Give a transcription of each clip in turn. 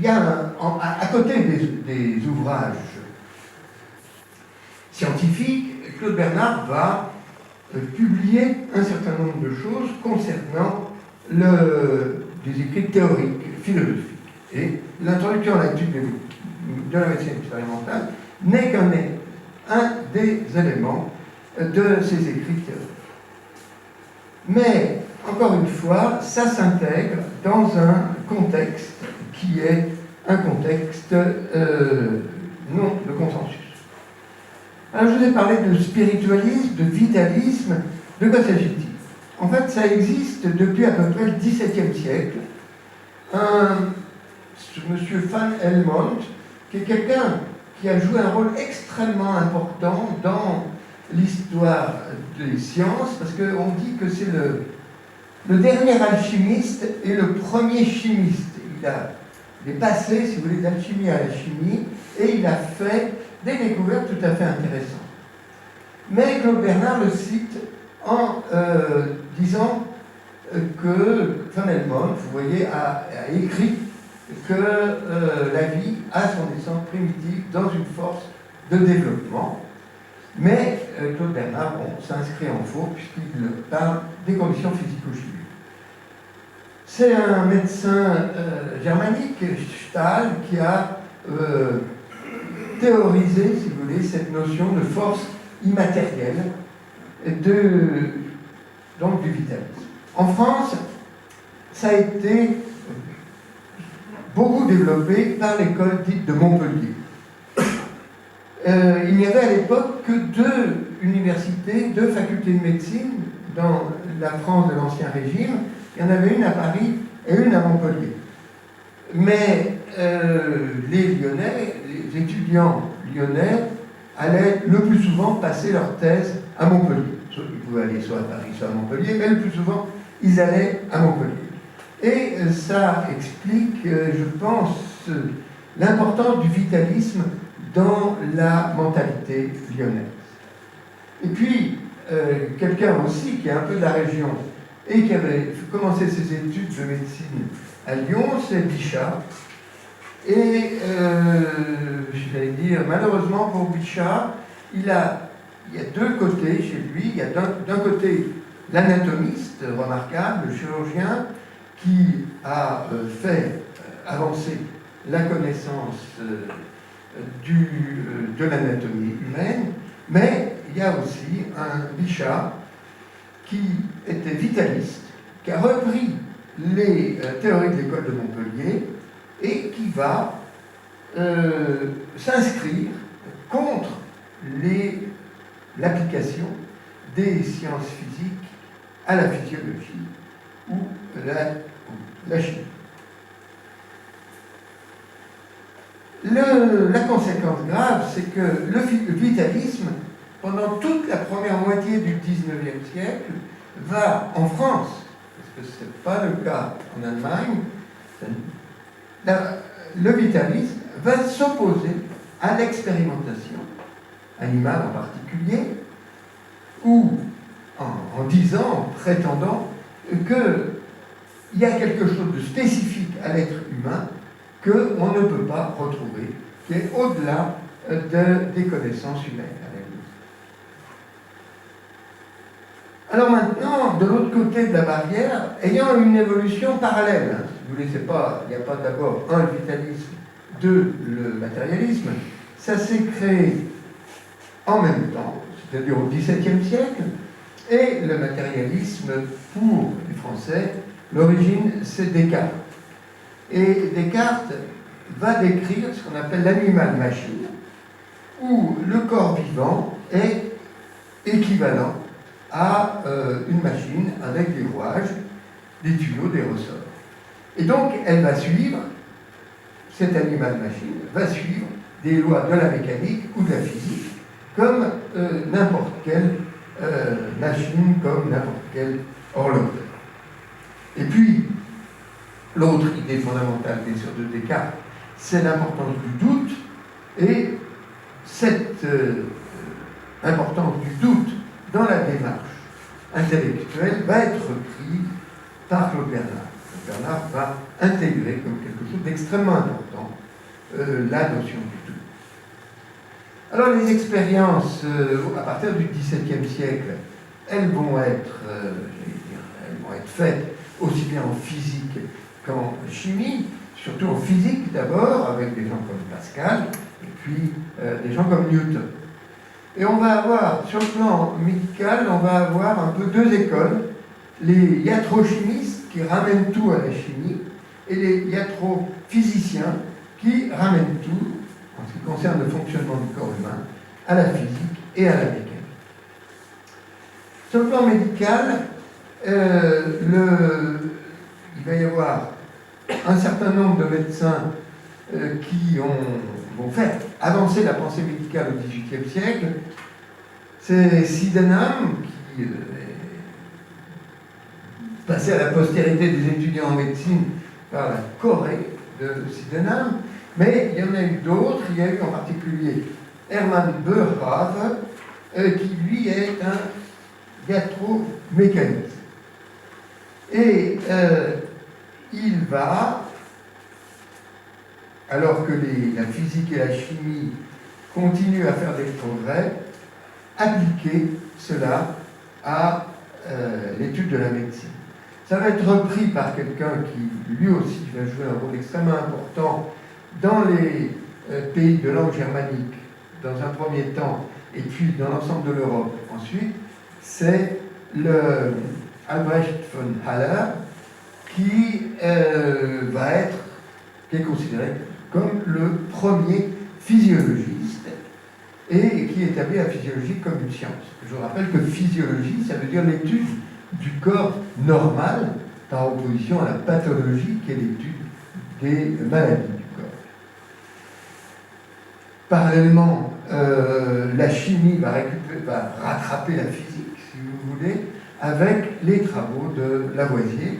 y a, à côté des ouvrages scientifiques, Claude Bernard va publier un certain nombre de choses concernant des écrits théoriques, philosophiques. Et l'introduction à l'étude de la médecine expérimentale n'est qu'un des éléments de ces écrits théoriques. Mais, encore une fois, ça s'intègre dans un contexte qui est un contexte non de consensus. Alors, je vous ai parlé de spiritualisme, de vitalisme. De quoi s'agit-il? En fait, ça existe depuis à peu près le XVIIe siècle. Monsieur Van Helmont, qui est quelqu'un qui a joué un rôle extrêmement important dans l'histoire des sciences, parce qu'on dit que c'est le dernier alchimiste et le premier chimiste. Il est passé, si vous voulez, d'alchimie à la chimie, et il a fait des découvertes tout à fait intéressantes. Mais Claude Bernard le cite en disant que Van Helmont, vous voyez, a écrit que la vie a son essence primitive dans une force de développement. Mais Claude Bernard s'inscrit en faux puisqu'il parle des conditions physico-chimiques. C'est un médecin germanique, Stahl, qui a théorisé, si vous voulez, cette notion de force immatérielle donc du vitalisme. En France, ça a été beaucoup développé par l'école dite de Montpellier. Il n'y avait à l'époque que 2 universités, 2 facultés de médecine dans la France de l'Ancien Régime. Il y en avait une à Paris et une à Montpellier. Mais les Lyonnais, les étudiants lyonnais, allaient le plus souvent passer leur thèse à Montpellier. Ils pouvaient aller soit à Paris, soit à Montpellier, mais le plus souvent, ils allaient à Montpellier. Et ça explique, je pense, l'importance du vitalisme dans la mentalité lyonnaise. Et puis, quelqu'un aussi qui est un peu de la région et qui avait commencé ses études de médecine à Lyon, c'est Bichat. Et je vais dire, malheureusement pour Bichat, il y a 2 côtés chez lui. Il y a d'un côté l'anatomiste remarquable, le chirurgien, qui a fait avancer la connaissance de l'anatomie humaine, mais il y a aussi un Bichat qui était vitaliste, qui a repris les théories de l'école de Montpellier et qui va s'inscrire contre l'application des sciences physiques à la physiologie ou la chimie. La conséquence grave, c'est que le vitalisme, pendant toute la première moitié du XIXe siècle, va en France, parce que ce n'est pas le cas en Allemagne, le vitalisme va s'opposer à l'expérimentation animale en particulier, ou en disant, en prétendant qu'il y a quelque chose de spécifique à l'être humain qu'on ne peut pas retrouver, qui est au-delà des connaissances humaines. Alors maintenant, de l'autre côté de la barrière, ayant une évolution parallèle, si vous voulez, il n'y a pas d'abord le vitalisme, le matérialisme, ça s'est créé en même temps, c'est-à-dire au XVIIe siècle, et le matérialisme, pour les Français, l'origine, c'est Descartes. Et Descartes va décrire ce qu'on appelle l'animal-machine, où le corps vivant est équivalent à une machine avec des rouages, des tuyaux, des ressorts. Et donc, elle va suivre, cet animal-machine va suivre des lois de la mécanique ou de la physique, comme n'importe quelle machine, comme n'importe quelle horloge. Et puis, l'autre idée fondamentale, bien sûr, de Descartes, c'est l'importance du doute, et cette importance du doute dans la démarche intellectuelle va être reprise par Claude Bernard. Bernard va intégrer comme quelque chose d'extrêmement important la notion du tout. Alors les expériences à partir du XVIIe siècle, elles vont être faites aussi bien en physique qu'en chimie, surtout en physique d'abord, avec des gens comme Pascal, et puis des gens comme Newton. Et on va avoir, sur le plan médical, on va avoir un peu deux écoles, les iatrochimistes qui ramènent tout à la chimie, et les iatrophysiciens qui ramènent tout, en ce qui concerne le fonctionnement du corps humain, à la physique et à la mécanique. Sur le plan médical, il va y avoir un certain nombre de médecins qui vont faire avancer la pensée médicale au XVIIIe siècle. C'est Sydenham qui est passé à la postérité des étudiants en médecine par la Corée de Sydenham, mais il y en a eu d'autres. Il y a eu en particulier Hermann Boerhaave, qui lui est un iatromécaniste. Et il va, alors que la physique et la chimie continuent à faire des progrès, appliquer cela à l'étude de la médecine. Ça va être repris par quelqu'un qui, lui aussi, va jouer un rôle extrêmement important dans les pays de langue germanique, dans un premier temps, et puis dans l'ensemble de l'Europe ensuite, c'est le Albrecht von Haller, qui est considéré comme le premier physiologiste et qui établit la physiologie comme une science. Je vous rappelle que physiologie, ça veut dire l'étude du corps normal par opposition à la pathologie qui est l'étude des maladies du corps. Parallèlement, la chimie va rattraper la physique, si vous voulez, avec les travaux de Lavoisier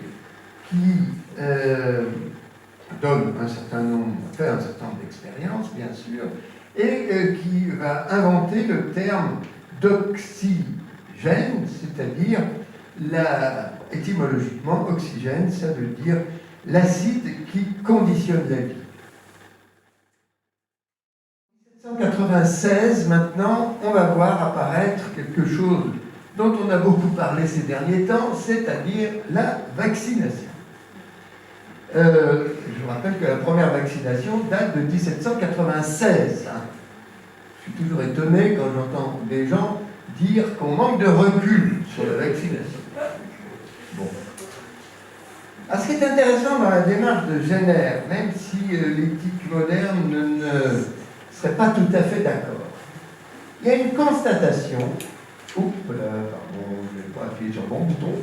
qui donne fait un certain nombre d'expériences, bien sûr, et qui va inventer le terme d'oxygène, c'est-à-dire, étymologiquement, oxygène, ça veut dire l'acide qui conditionne la vie. En 1796, maintenant, on va voir apparaître quelque chose dont on a beaucoup parlé ces derniers temps, c'est-à-dire la vaccination. Je vous rappelle que la première vaccination date de 1796. Je suis toujours étonné quand j'entends des gens dire qu'on manque de recul sur la vaccination. Bon. Alors, ce qui est intéressant dans la démarche de Jenner, même si l'éthique moderne ne serait pas tout à fait d'accord, il y a une constatation. Oups, pardon, je ne vais pas appuyer sur le bon bouton.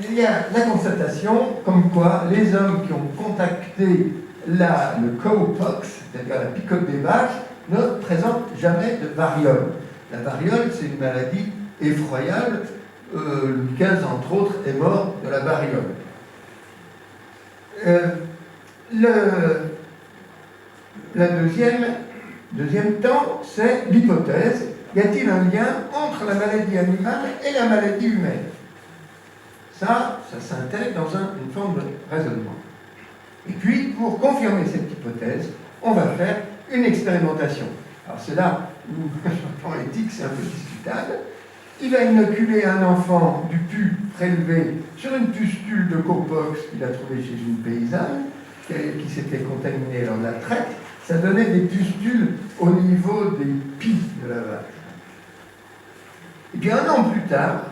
Il y a la constatation comme quoi les hommes qui ont contacté le cowpox, c'est-à-dire la picote des vaches, ne présentent jamais de variole. La variole, c'est une maladie effroyable. Louis XV, entre autres, est mort de la variole. La deuxième temps, c'est l'hypothèse. Y a-t-il un lien entre la maladie animale et la maladie humaine? Ça s'intègre dans une forme de raisonnement. Et puis, pour confirmer cette hypothèse, on va faire une expérimentation. Alors c'est là où, sur le plan éthique, c'est un peu discutable. Il va inoculer un enfant du pus prélevé sur une pustule de cowpox qu'il a trouvée chez une paysanne qui s'était contaminée lors de la traite. Ça donnait des pustules au niveau des pies de la vache. Et puis un an plus tard,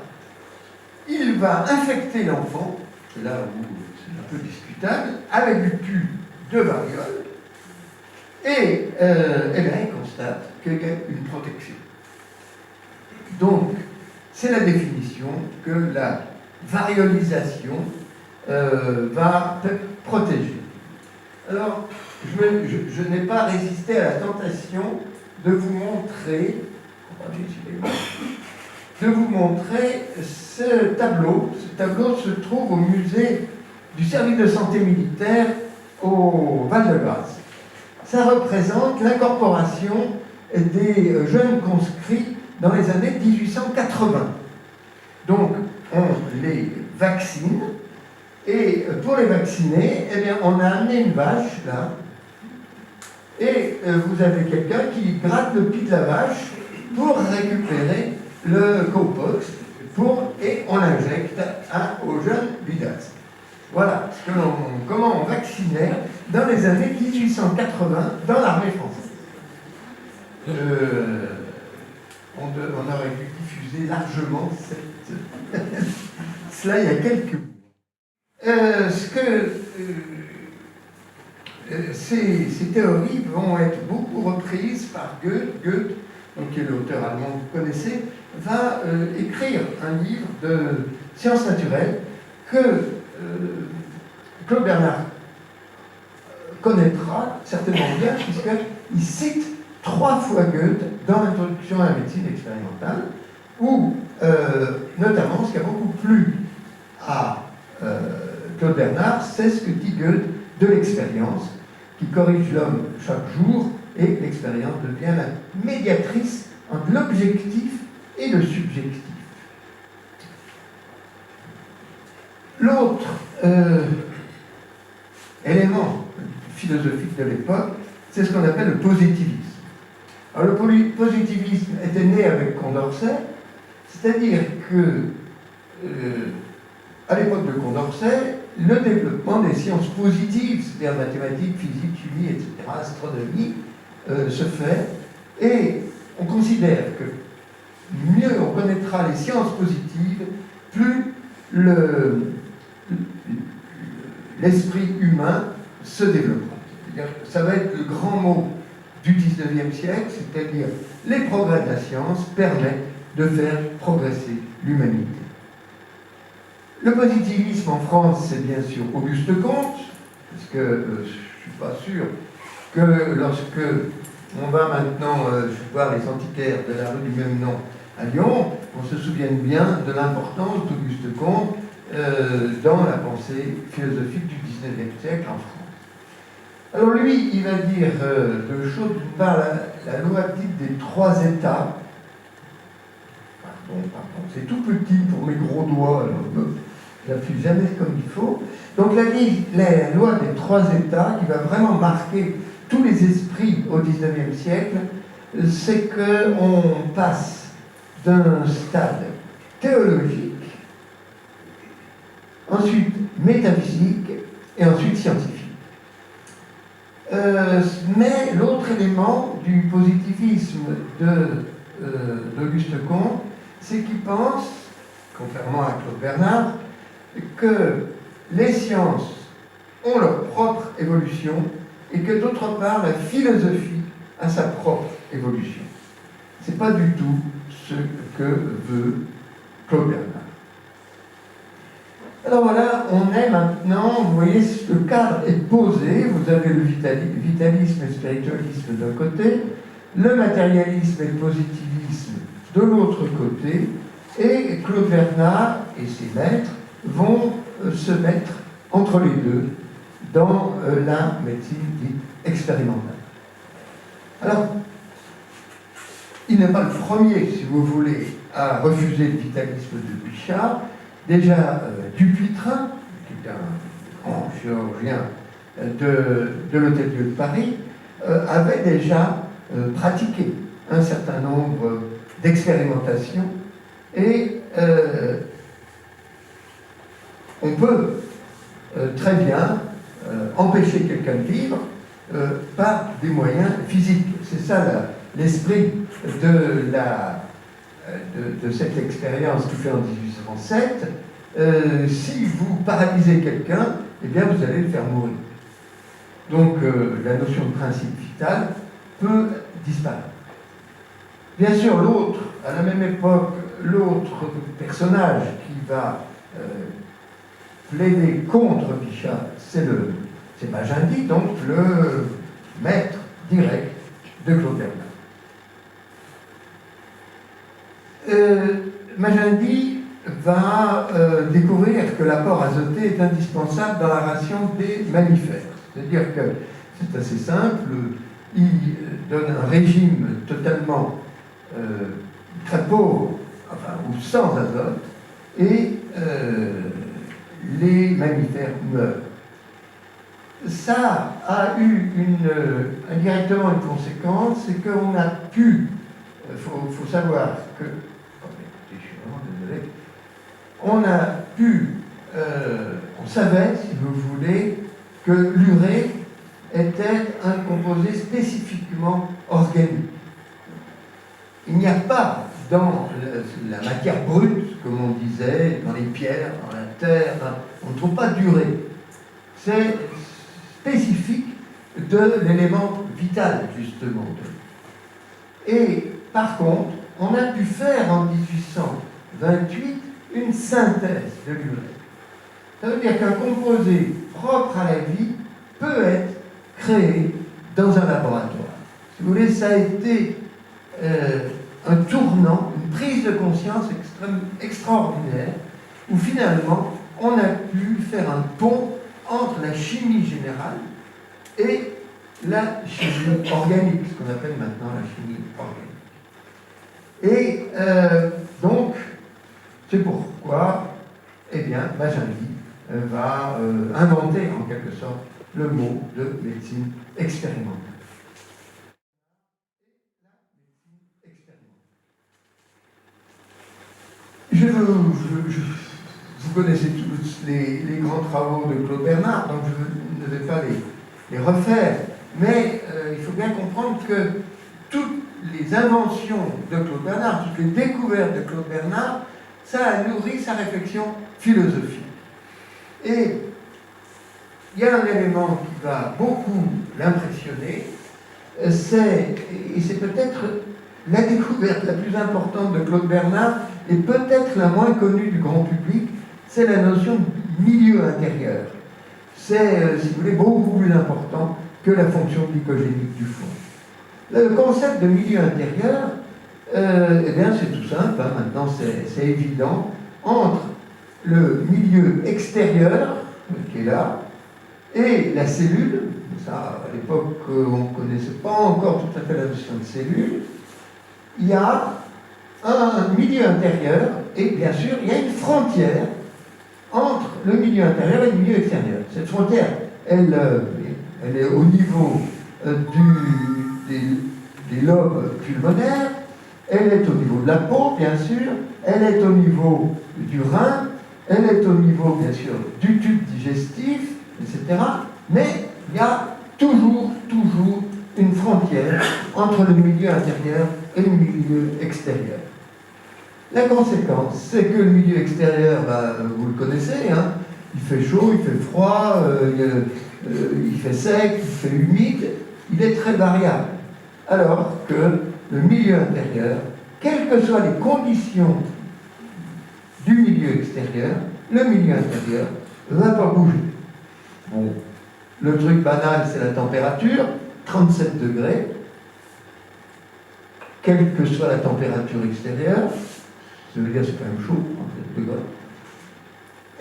il va infecter l'enfant, c'est là où c'est un peu discutable, avec du pus de variole, et bien, il constate qu'il y a une protection. Donc, c'est la définition que la variolisation va protéger. Alors, je n'ai pas résisté à la tentation de vous montrer, ce tableau. Ce tableau se trouve au musée du service de santé militaire au Val-de-Grâce. Ça représente l'incorporation des jeunes conscrits dans les années 1880. Donc, on les vaccine Et pour les vacciner, eh bien, on a amené une vache, là, et vous avez quelqu'un qui gratte le pied de la vache pour récupérer le cowpox, et on l'injecte au jeune Bidas. Voilà comment on vaccinait dans les années 1880 dans l'armée française. On aurait dû diffuser largement cela il y a quelques mois. Ces théories vont être beaucoup reprises par Goethe, qui est l'auteur allemand que vous connaissez, va écrire un livre de sciences naturelles que Claude Bernard connaîtra certainement bien, puisqu'il cite 3 fois Goethe dans l'introduction à la médecine expérimentale, où, notamment, ce qui a beaucoup plu à Claude Bernard, c'est ce que dit Goethe de l'expérience, qui corrige l'homme chaque jour, et l'expérience devient la médiatrice entre l'objectif et le subjectif. L'autre élément philosophique de l'époque, c'est ce qu'on appelle le positivisme. Alors le positivisme était né avec Condorcet, c'est-à-dire que à l'époque de Condorcet, le développement des sciences positives, c'est-à-dire mathématiques, physique, chimie, etc., astronomie, se fait, et on considère que mieux on connaîtra les sciences positives, plus l'esprit humain se développera. C'est-à-dire que ça va être le grand mot du XIXe siècle, c'est-à-dire les progrès de la science permettent de faire progresser l'humanité. Le positivisme en France, c'est bien sûr Auguste Comte, parce que je ne suis pas sûr que lorsque on va maintenant voir les antiquaires de la rue du même nom à Lyon, on se souvienne bien de l'importance d'Auguste Comte dans la pensée philosophique du XIXe siècle en France. Alors lui, il va dire deux choses. D'une part, la loi dite des 3 états. Pardon, c'est tout petit pour mes gros doigts, alors je n'appuie jamais comme il faut. Donc la loi des 3 états, qui va vraiment marquer tous les esprits au XIXe siècle, c'est qu'on passe d'un stade théologique, ensuite métaphysique et ensuite scientifique. Mais l'autre élément du positivisme d'Auguste Comte, c'est qu'il pense, contrairement à Claude Bernard, que les sciences ont leur propre évolution et que d'autre part, la philosophie a sa propre évolution. Ce n'est pas du tout ce que veut Claude Bernard. Alors voilà, on est maintenant, vous voyez, le cadre est posé, vous avez le vitalisme et le spiritualisme d'un côté, le matérialisme et le positivisme de l'autre côté, et Claude Bernard et ses maîtres vont se mettre entre les deux dans la médecine dite expérimentale. Alors, il n'est pas le premier, si vous voulez, à refuser le vitalisme de Bichat. Déjà, Dupuytren, qui est un grand chirurgien de l'Hôtel-Dieu de Paris, avait déjà pratiqué un certain nombre d'expérimentations et on peut très bien empêcher quelqu'un de vivre par des moyens physiques. C'est ça l'esprit de cette expérience qui fait en 1807. Si vous paralysez quelqu'un, eh bien vous allez le faire mourir. Donc la notion de principe vital peut disparaître. Bien sûr, l'autre, à la même époque, l'autre personnage qui va plaider contre Bichat, c'est Magendie, donc le maître direct de Claude Bernard. Magendie va découvrir que l'apport azoté est indispensable dans la ration des mammifères. C'est-à-dire que c'est assez simple, il donne un régime totalement très pauvre, enfin, ou sans azote, et les mammifères meurent. Ça a eu indirectement une conséquence, c'est qu'on a pu, faut savoir que, je suis vraiment désolé, on a pu, on savait, si vous voulez, que l'urée était un composé spécifiquement organique. Il n'y a pas dans la matière brute, comme on disait, dans les pierres, dans la terre, on ne trouve pas d'urée. C'est spécifique de l'élément vital, justement. Et par contre, on a pu faire en 1828 une synthèse de l'urée. Ça veut dire qu'un composé propre à la vie peut être créé dans un laboratoire. Si vous voulez, ça a été un tournant, une prise de conscience extraordinaire, où finalement, on a pu faire un pont entre la chimie générale et la chimie organique, ce qu'on appelle maintenant la chimie organique. Et donc, c'est pourquoi, eh bien, Baginville va inventer en quelque sorte le mot de médecine expérimentale. Vous connaissez tous les grands travaux de Claude Bernard, donc je ne vais pas les refaire, mais il faut bien comprendre que toutes les inventions de Claude Bernard, toutes les découvertes de Claude Bernard, ça a nourri sa réflexion philosophique. Et il y a un élément qui va beaucoup l'impressionner, c'est peut-être la découverte la plus importante de Claude Bernard, et peut-être la moins connue du grand public, c'est la notion de milieu intérieur. C'est, si vous voulez, beaucoup plus important que la fonction glycogénique du foie. Le concept de milieu intérieur, eh bien, c'est tout simple, hein, maintenant c'est évident, entre le milieu extérieur, qui est là, et la cellule. Ça, à l'époque, on ne connaissait pas encore tout à fait la notion de cellule. Il y a un milieu intérieur, et bien sûr, il y a une frontière entre le milieu intérieur et le milieu extérieur. Cette frontière, elle est au niveau des lobes pulmonaires, elle est au niveau de la peau, bien sûr, elle est au niveau du rein, elle est au niveau, bien sûr, du tube digestif, etc. Mais il y a toujours une frontière entre le milieu intérieur et le milieu extérieur. La conséquence, c'est que le milieu extérieur, vous le connaissez, hein, il fait chaud, il fait froid, il fait sec, il fait humide, il est très variable. Alors que le milieu intérieur, quelles que soient les conditions du milieu extérieur, le milieu intérieur ne va pas bouger. Bon, le truc banal, c'est la température, 37 degrés, quelle que soit la température extérieure, ça veut dire que c'est quand même chaud, 37 degrés.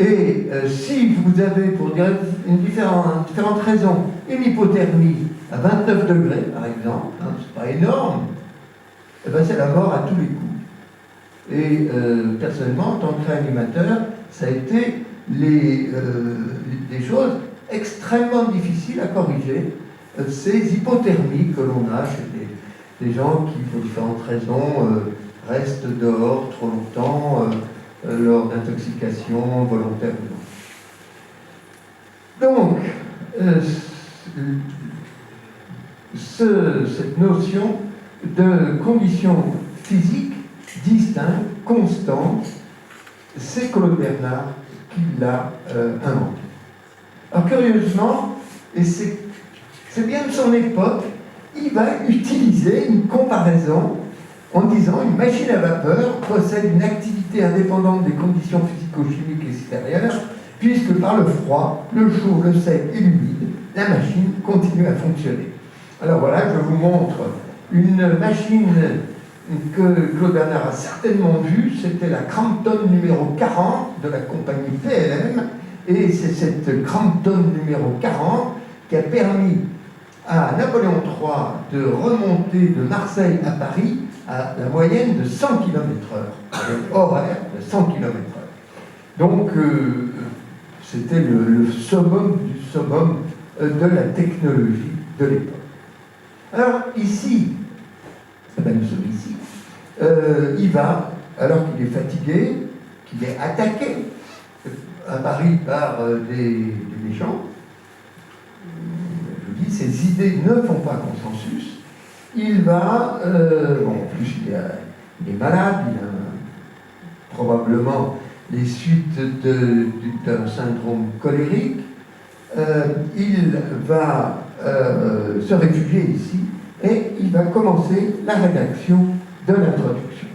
Et si vous avez, pour dire différentes raisons, une hypothermie à 29 degrés, par exemple, hein, c'est pas énorme, eh ben c'est la mort à tous les coups. Et personnellement, en tant que réanimateur, ça a été des choses extrêmement difficiles à corriger, ces hypothermies que l'on a chez des gens qui, pour différentes raisons, restent dehors trop longtemps, lors d'intoxication volontaire ou non. Donc, cette notion de conditions physiques distinctes, constantes, c'est Claude Bernard qui l'a inventé. Alors curieusement, et c'est bien de son époque, il va utiliser une comparaison en disant une machine à vapeur possède une activité indépendante des conditions physico-chimiques extérieures, puisque par le froid, le chaud, le sec et l'humide, la machine continue à fonctionner. Alors voilà, je vous montre une machine que Claude Bernard a certainement vue, c'était la Crampton numéro 40 de la compagnie PLM, et c'est cette Crampton numéro 40 qui a permis à Napoléon III de remonter de Marseille à Paris à la moyenne de 100 km/h, avec horaire de 100 km/h. Donc, C'était le summum du summum de la technologie de l'époque. Alors ici, nous sommes ici, il va, alors qu'il est fatigué, qu'il est attaqué à Paris par des méchants, je vous dis, ses idées ne font pas consensus, il va, en plus il est malade, il a probablement les suites d'un syndrome colérique, il va se réfugier ici et il va commencer la rédaction de l'introduction.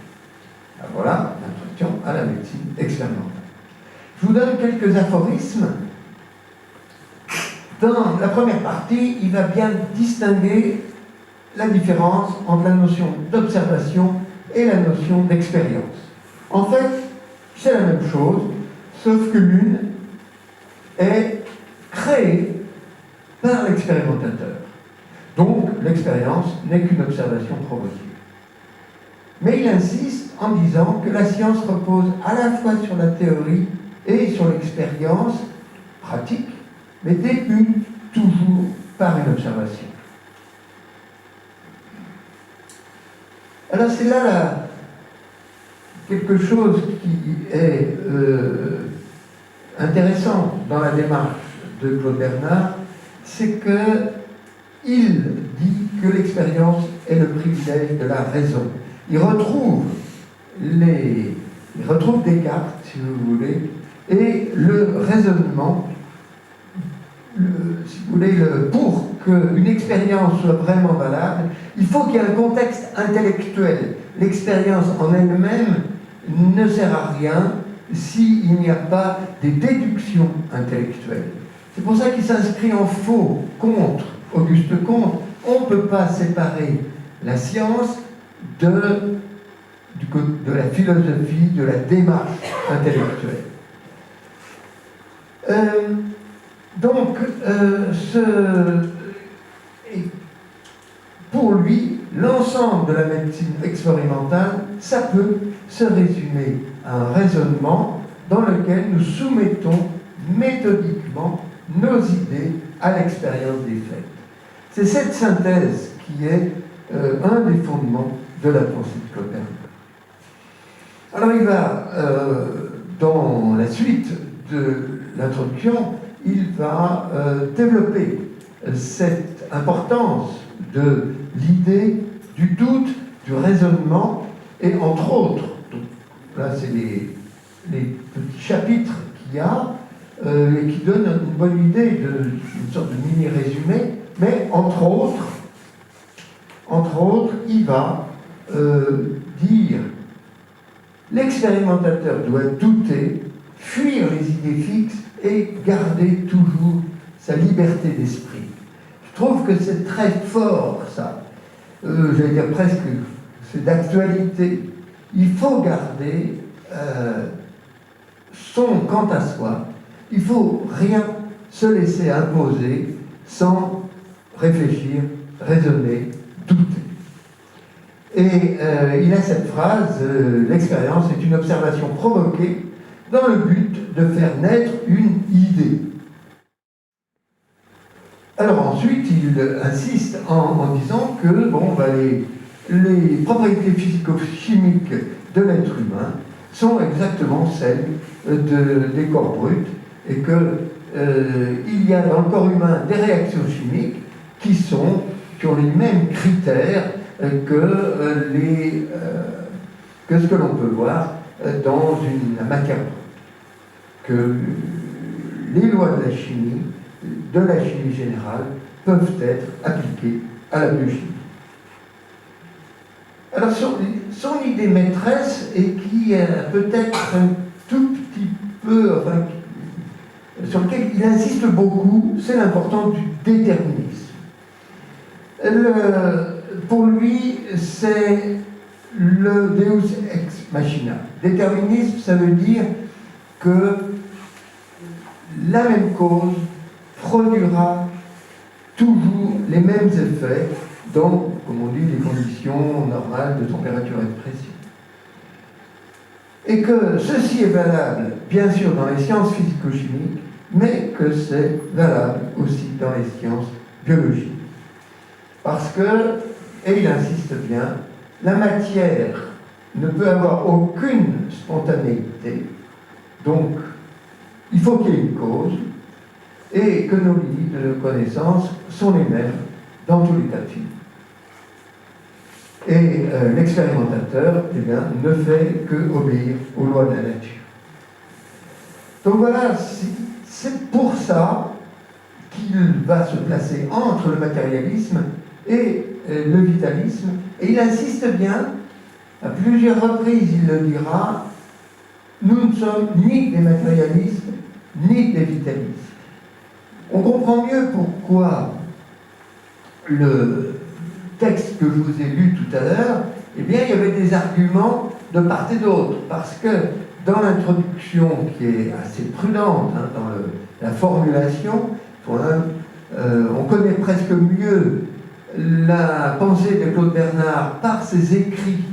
Voilà l'introduction à la médecine expérimentale. Je vous donne quelques aphorismes. Dans la première partie, il va bien distinguer la différence entre la notion d'observation et la notion d'expérience. En fait, c'est la même chose, sauf que l'une est créée par l'expérimentateur. Donc, l'expérience n'est qu'une observation provoquée. Mais il insiste en disant que la science repose à la fois sur la théorie et sur l'expérience pratique, mais débute toujours par une observation. Alors c'est là quelque chose qui est intéressant dans la démarche de Claude Bernard, c'est qu'il dit que l'expérience est le privilège de la raison. Il retrouve Descartes, si vous voulez, et le raisonnement, si vous voulez, pour qu'une expérience soit vraiment valable, il faut qu'il y ait un contexte intellectuel. L'expérience en elle-même ne sert à rien s'il n'y a pas des déductions intellectuelles. C'est pour ça qu'il s'inscrit en faux contre Auguste Comte. On ne peut pas séparer la science de la philosophie, de la démarche intellectuelle. Pour lui, l'ensemble de la médecine expérimentale, ça peut se résumer à un raisonnement dans lequel nous soumettons méthodiquement nos idées à l'expérience des faits. C'est cette synthèse qui est un des fondements de la pensée de Claude Bernard. Alors il va, dans la suite de l'introduction, il va développer cette importance de l'idée, du doute, du raisonnement, et entre autres, donc, là c'est les petits chapitres qu'il y a, et qui donnent une bonne idée d'une sorte de mini-résumé, mais entre autres, il va dire l'expérimentateur doit douter, fuir les idées fixes et garder toujours sa liberté d'esprit. Je trouve que c'est très fort, ça. J'allais dire presque, c'est d'actualité. Il faut garder son quant à soi. Il ne faut rien se laisser imposer sans réfléchir, raisonner, douter. Et il a cette phrase, l'expérience est une observation provoquée dans le but de faire naître une idée. Alors ensuite, il insiste en disant que les propriétés physico-chimiques de l'être humain sont exactement celles des corps bruts et qu'il y a dans le corps humain des réactions chimiques qui ont les mêmes critères que ce que l'on peut voir dans la matière brute. Que les lois de la chimie générale, peuvent être appliquées à la biochimie. Alors son idée maîtresse, et qui est peut-être un tout petit peu, sur lequel il insiste beaucoup, c'est l'importance du déterminisme. Pour lui, c'est le Deus ex machina. Déterminisme, ça veut dire que la même cause produira toujours les mêmes effets dans, comme on dit, les conditions normales de température et de pression. Et que ceci est valable, bien sûr, dans les sciences physico-chimiques, mais que c'est valable aussi dans les sciences biologiques. Parce que, et il insiste bien, la matière ne peut avoir aucune spontanéité, donc il faut qu'il y ait une cause, et que nos limites de connaissances sont les mêmes dans tous les cas de figure. Et l'expérimentateur, eh bien, ne fait que obéir aux lois de la nature. Donc voilà, c'est pour ça qu'il va se placer entre le matérialisme et le vitalisme. Et il insiste bien, à plusieurs reprises il le dira, nous ne sommes ni des matérialistes, ni des vitalistes. On comprend mieux pourquoi le texte que je vous ai lu tout à l'heure, eh bien, il y avait des arguments de part et d'autre, parce que dans l'introduction, qui est assez prudente, hein, dans la formulation, on connaît presque mieux la pensée de Claude Bernard par ses écrits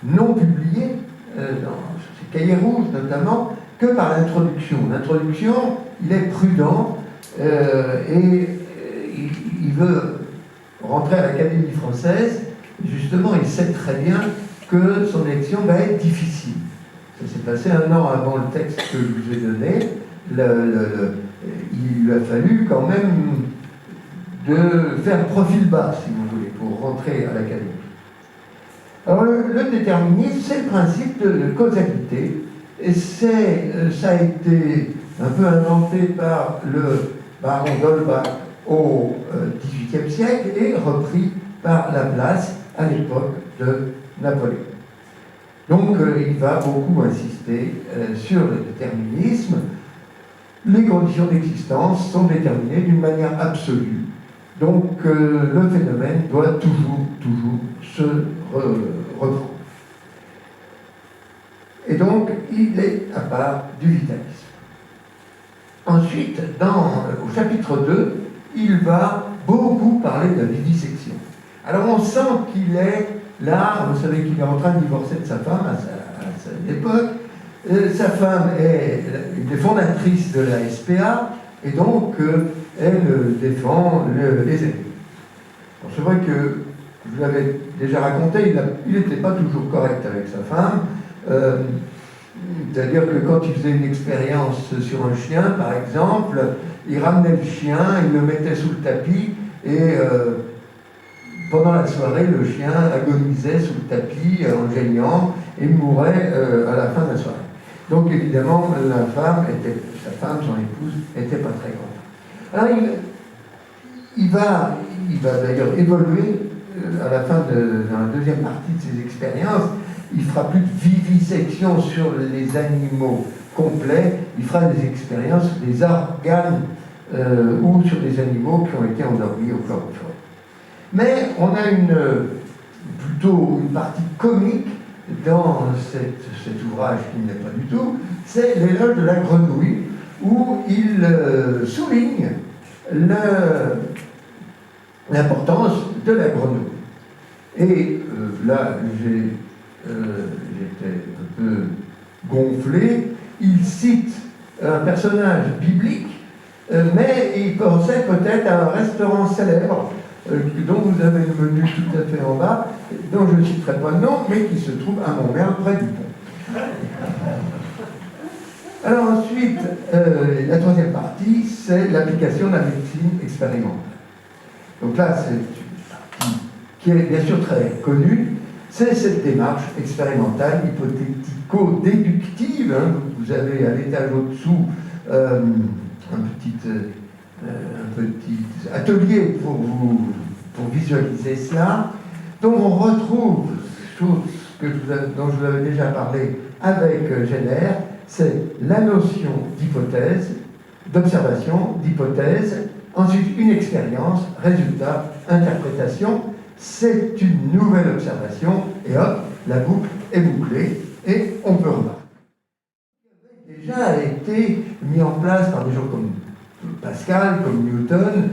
non publiés, dans ses cahiers rouges notamment, que par l'introduction. L'introduction, il est prudent et il veut rentrer à l'Académie française. Il sait très bien que son élection va être difficile. Ça s'est passé 1 an avant le texte que je vous ai donné. Il a fallu quand même de faire profil bas, si vous voulez, pour rentrer à l'Académie. Alors le déterminisme, c'est le principe de causalité, et ça a été un peu inventé par le baron d'Holbach au XVIIIe siècle et repris par Laplace à l'époque de Napoléon. Donc il va beaucoup insister sur le déterminisme. Les conditions d'existence sont déterminées d'une manière absolue. Donc le phénomène doit toujours se reprendre. Et donc il est à part du vitalisme. Ensuite, au chapitre 2, il va beaucoup parler de la vivisection. Alors on sent qu'il est là, vous savez qu'il est en train de divorcer de sa femme à cette époque. Sa femme est une des fondatrices de la SPA, et donc elle défend les aînés. C'est vrai que, je vous l'avais déjà raconté, il n'était pas toujours correct avec sa femme. C'est-à-dire que quand il faisait une expérience sur un chien, par exemple, il ramenait le chien, il le mettait sous le tapis, et pendant la soirée, le chien agonisait sous le tapis en geignant et mourait à la fin de la soirée. Donc évidemment, sa femme, son épouse, n'était pas très contente. Alors il va d'ailleurs évoluer à la fin dans la deuxième partie de ses expériences. Il fera plus de vivisection sur les animaux complets, il fera des expériences sur des organes ou sur des animaux qui ont été endormis au chloroforme. Mais on a plutôt une partie comique dans cet ouvrage qui n'est pas du tout, c'est l'éloge de la grenouille, où il souligne l'importance de la grenouille. Et là, j'étais un peu gonflé. Il cite un personnage biblique, mais il pensait peut-être à un restaurant célèbre dont vous avez le menu tout à fait en bas, dont je ne citerai pas le nom, mais qui se trouve à Montréal, près du pont. Alors ensuite, la troisième partie, c'est l'application de la médecine expérimentale. Donc là, c'est une partie qui est bien sûr très connue, c'est cette démarche expérimentale, hypothético-déductive. Hein. Vous avez à l'étage au-dessous un petit atelier pour visualiser cela. Donc on retrouve chose dont je vous avais déjà parlé avec Jenner, c'est la notion d'hypothèse, d'observation, d'hypothèse, ensuite une expérience, résultat, interprétation. C'est une nouvelle observation, et hop, la boucle est bouclée, et on peut remarquer. Déjà a été mis en place par des gens comme Pascal, comme Newton,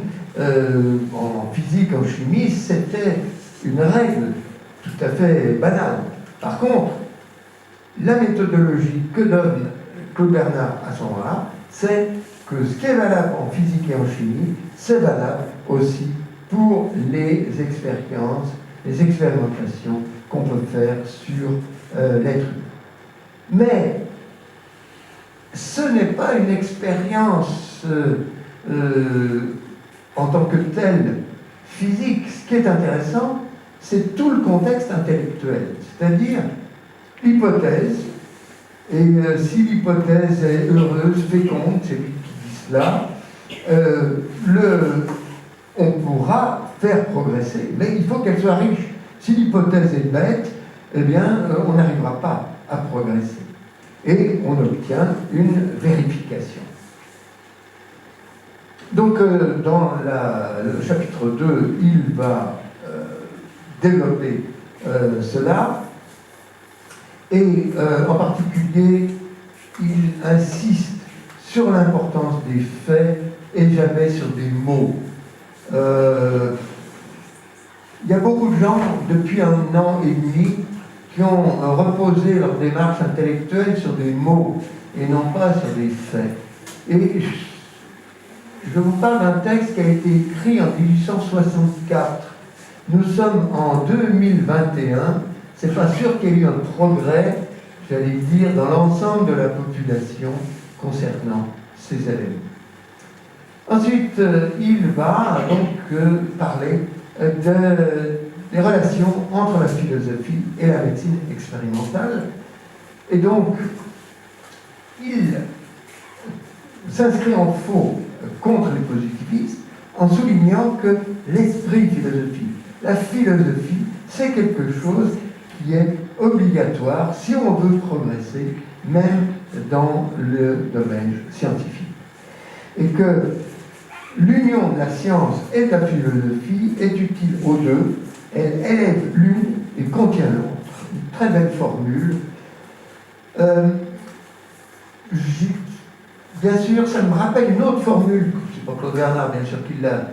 en physique, en chimie, c'était une règle tout à fait banale. Par contre, la méthodologie que donne Claude Bernard à ce moment-là, c'est que ce qui est valable en physique et en chimie, c'est valable aussi pour les expériences, les expérimentations qu'on peut faire sur l'être humain. Mais ce n'est pas une expérience en tant que telle physique. Ce qui est intéressant, c'est tout le contexte intellectuel, c'est-à-dire l'hypothèse. Et si l'hypothèse est heureuse, féconde, c'est lui qui dit cela, on pourra faire progresser, mais il faut qu'elle soit riche. Si l'hypothèse est bête, eh bien, on n'arrivera pas à progresser. Et on obtient une vérification. Donc, dans le chapitre 2, il va développer cela. Et en particulier, il insiste sur l'importance des faits et jamais sur des mots. Il y a beaucoup de gens, depuis 1 an et demi, qui ont reposé leur démarche intellectuelle sur des mots et non pas sur des faits. Et je vous parle d'un texte qui a été écrit en 1864. Nous sommes en 2021. C'est pas sûr qu'il y ait eu un progrès, j'allais dire, dans l'ensemble de la population concernant ces éléments. Ensuite, il va donc parler des relations entre la philosophie et la médecine expérimentale. Et donc, il s'inscrit en faux contre les positivistes en soulignant que l'esprit philosophique, la philosophie, c'est quelque chose qui est obligatoire si on veut progresser, même dans le domaine scientifique. Et que l'union de la science et de la philosophie est utile aux deux, elle élève l'une et contient l'autre. Une très belle formule. Bien sûr, ça me rappelle une autre formule, c'est pas Claude Bernard, bien sûr, qui l'a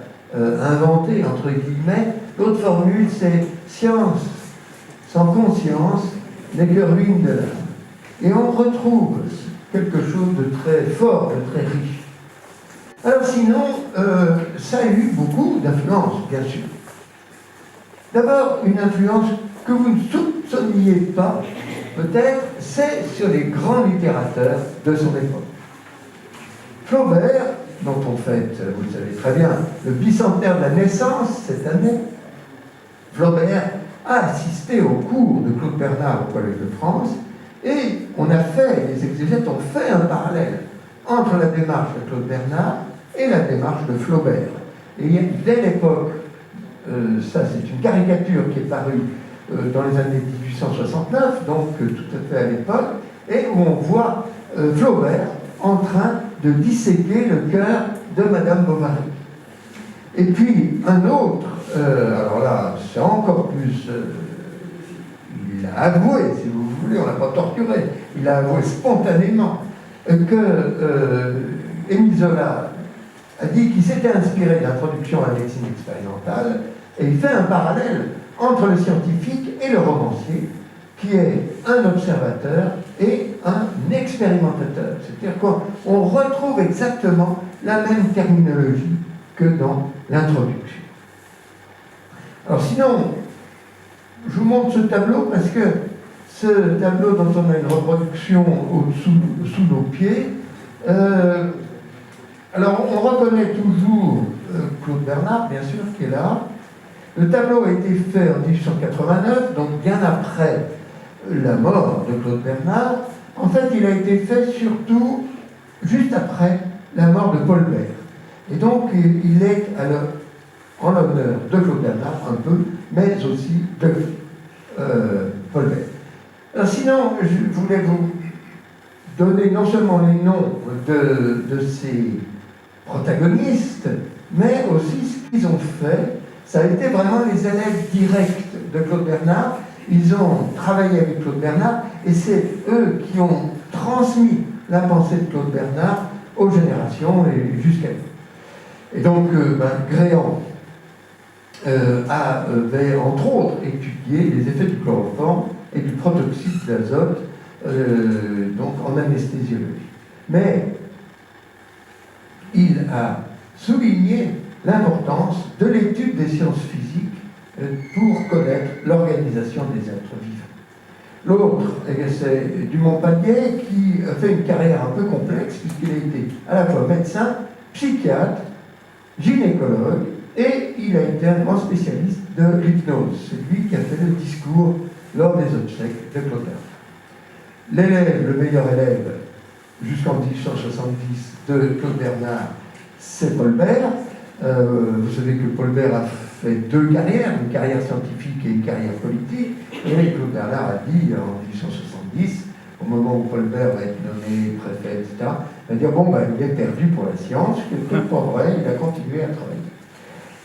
inventée, entre guillemets. L'autre formule, c'est « science sans conscience n'est que ruine de l'âme ». Et on retrouve quelque chose de très fort, de très riche. Alors sinon, ça a eu beaucoup d'influence, bien sûr. D'abord, une influence que vous ne soupçonniez pas, peut-être, c'est sur les grands littérateurs de son époque. Flaubert, dont on fête, vous le savez très bien, le bicentenaire de la naissance cette année, Flaubert a assisté au cours de Claude Bernard au Collège de France, et on a fait, les exégètes ont fait un parallèle entre la démarche de Claude Bernard et la démarche de Flaubert. Et dès l'époque, ça c'est une caricature qui est parue dans les années 1869, donc tout à fait à l'époque, et où on voit Flaubert en train de disséquer le cœur de Madame Bovary. Et puis un autre, alors là c'est encore plus, il a avoué, si vous voulez, on ne l'a pas torturé, il a avoué spontanément que Émile Zola a dit qu'il s'était inspiré de l'introduction à la médecine expérimentale, et il fait un parallèle entre le scientifique et le romancier, qui est un observateur et un expérimentateur. C'est-à-dire qu'on retrouve exactement la même terminologie que dans l'introduction. Alors sinon, je vous montre ce tableau parce que ce tableau dont on a une reproduction sous nos pieds, alors on reconnaît toujours Claude Bernard, bien sûr, qui est là. Le tableau a été fait en 1889, donc bien après la mort de Claude Bernard. En fait, il a été fait surtout juste après la mort de Paul Bert. Et donc, il est en l'honneur de Claude Bernard un peu, mais aussi de Paul Bert. Alors sinon, je voulais vous donner non seulement les noms de ces protagonistes, mais aussi ce qu'ils ont fait. Ça a été vraiment les élèves directs de Claude Bernard. Ils ont travaillé avec Claude Bernard et c'est eux qui ont transmis la pensée de Claude Bernard aux générations et jusqu'à nous. Et donc, Gréan avait entre autres étudié les effets du chloroforme et du protoxyde d'azote donc en anesthésiologie. Mais a souligné l'importance de l'étude des sciences physiques pour connaître l'organisation des êtres vivants. L'autre, c'est Dumont-Panier, qui a fait une carrière un peu complexe, puisqu'il a été à la fois médecin, psychiatre, gynécologue, et il a été un grand spécialiste de l'hypnose. C'est lui qui a fait le discours lors des obsèques de Claude Bernard. L'élève, le meilleur élève, jusqu'en 1870, de Claude Bernard, c'est Paul Bert. Vous savez que Paul Bert a fait deux carrières, une carrière scientifique et une carrière politique. Et Claude Bernard a dit en 1870, au moment où Paul Bert va être nommé préfet, etc., il va dire bon, ben, il est perdu pour la science, que tout pas vrai, il a continué à travailler.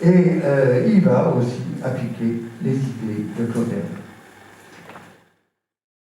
Et il va aussi appliquer les idées de Claude Bernard.